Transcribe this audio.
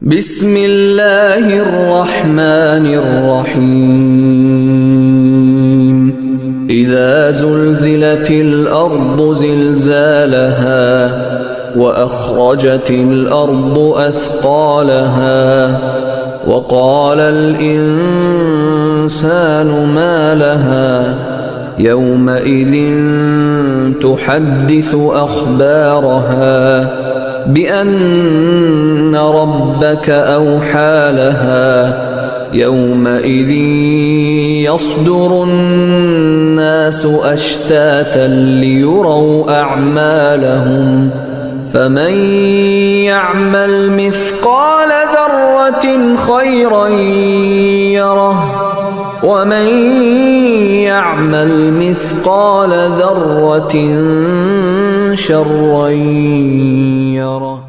بسم الله الرحمن الرحيم إذا زلزلت الأرض زلزالها وأخرجت الأرض أثقالها وقال الإنسان ما لها يومئذ تحدث أخبارها بأن ربك أوحى لها يومئذ يصدر الناس أشتاتا ليروا أعمالهم فمن يعمل مثقال ذرة خيرا يره ومن يعمل مثقال ذرة شرا يره.